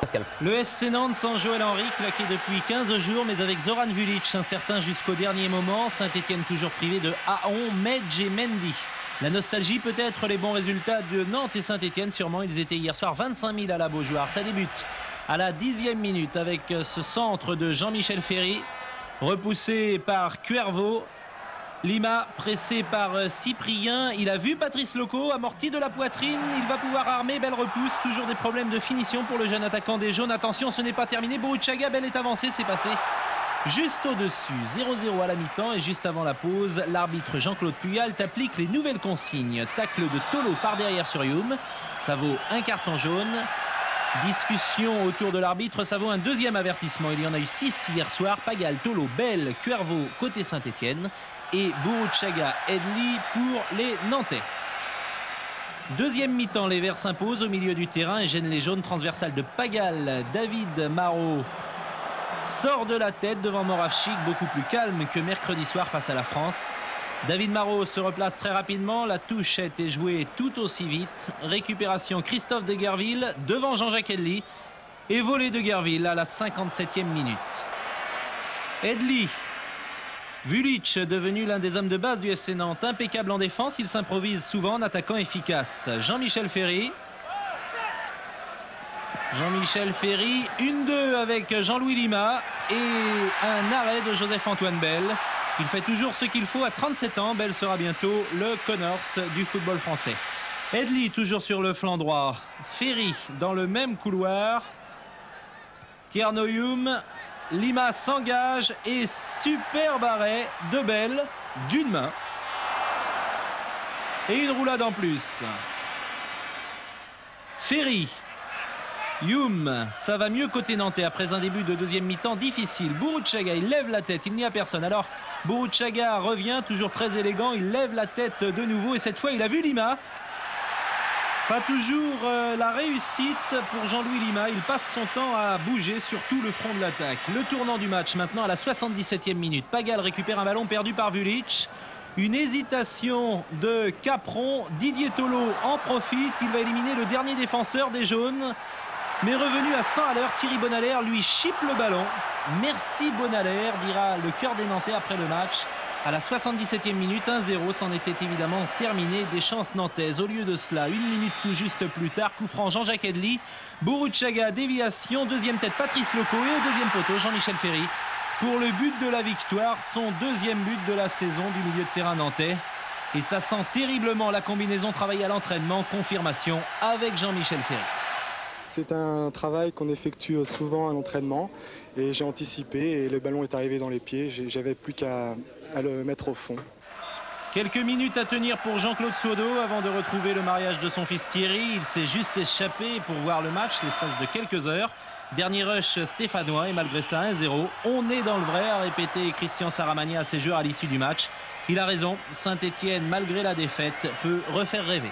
Pascal. Le FC Nantes sans Joël Henry, claqué depuis 15 jours, mais avec Zoran Vulic, incertain jusqu'au dernier moment. Saint-Etienne toujours privé de Aon, Medj et Mendy. La nostalgie peut-être, les bons résultats de Nantes et Saint-Etienne, sûrement. Ils étaient hier soir 25 000 à la Beaujoire. Ça débute à la 10e minute avec ce centre de Jean-Michel Ferry, repoussé par Cuervo. Lima pressé par Cyprien, il a vu Patrice Loco, amorti de la poitrine, il va pouvoir armer, belle repousse, toujours des problèmes de finition pour le jeune attaquant des jaunes. Attention, ce n'est pas terminé, Boruchaga, belle est avancée, c'est passé juste au-dessus, 0-0 à la mi-temps. Et juste avant la pause, l'arbitre Jean-Claude Puyalt applique les nouvelles consignes. Tacle de Tolo par derrière sur Youm, ça vaut un carton jaune. Discussion autour de l'arbitre, ça vaut un deuxième avertissement. Il y en a eu 6 hier soir. Pagal, Tolo, Bell, Cuervo côté Saint-Etienne et Boruchaga, Edli pour les Nantais. Deuxième mi-temps, les Verts s'imposent au milieu du terrain et gênent les jaunes. Transversales de Pagal. David Marot sort de la tête devant Moravchik, beaucoup plus calme que mercredi soir face à la France. David Marot se replace très rapidement, la touche a été jouée tout aussi vite. Récupération Christophe Deguerville devant Jean-Jacques Edli et volée de Deguerville à la 57e minute. Edli, Vulic devenu l'un des hommes de base du FC Nantes, impeccable en défense, il s'improvise souvent en attaquant efficace. Jean-Michel Ferry. Jean-Michel Ferry, 1-2 avec Jean-Louis Lima et un arrêt de Joseph-Antoine Bell. Il fait toujours ce qu'il faut à 37 ans. Bell sera bientôt le Connors du football français. Edli toujours sur le flanc droit. Ferry dans le même couloir. Tierno Youm. Lima s'engage et superbe arrêt de Bell d'une main. Et une roulade en plus. Ferry. Youm, ça va mieux côté nantais après un début de deuxième mi-temps difficile. Boruchaga, il lève la tête, il n'y a personne. Alors Boruchaga revient, toujours très élégant, il lève la tête de nouveau et cette fois il a vu Lima. Pas toujours la réussite pour Jean-Louis Lima, il passe son temps à bouger sur tout le front de l'attaque. Le tournant du match maintenant à la 77e minute. Pagal récupère un ballon perdu par Vulic. Une hésitation de Capron, Didier Tolo en profite, il va éliminer le dernier défenseur des jaunes. Mais revenu à 100 à l'heure, Thierry Bonalaire lui chipe le ballon. Merci Bonalaire, dira le cœur des Nantais après le match. À la 77e minute, 1-0, c'en était évidemment terminé des chances nantaises. Au lieu de cela, une minute tout juste plus tard, coup franc Jean-Jacques Edli. Boruchaga, déviation, deuxième tête Patrice Loco et au deuxième poteau Jean-Michel Ferry. Pour le but de la victoire, son deuxième but de la saison du milieu de terrain nantais. Et ça sent terriblement la combinaison travaillée à l'entraînement, confirmation avec Jean-Michel Ferry. C'est un travail qu'on effectue souvent à l'entraînement et j'ai anticipé et le ballon est arrivé dans les pieds. J'avais plus qu'à le mettre au fond. Quelques minutes à tenir pour Jean-Claude Sodo avant de retrouver le mariage de son fils Thierry. Il s'est juste échappé pour voir le match l'espace de quelques heures. Dernier rush stéphanois et malgré cela 1-0. On est dans le vrai, a répété Christian Saramagna à ses joueurs à l'issue du match. Il a raison, Saint-Etienne malgré la défaite peut refaire rêver.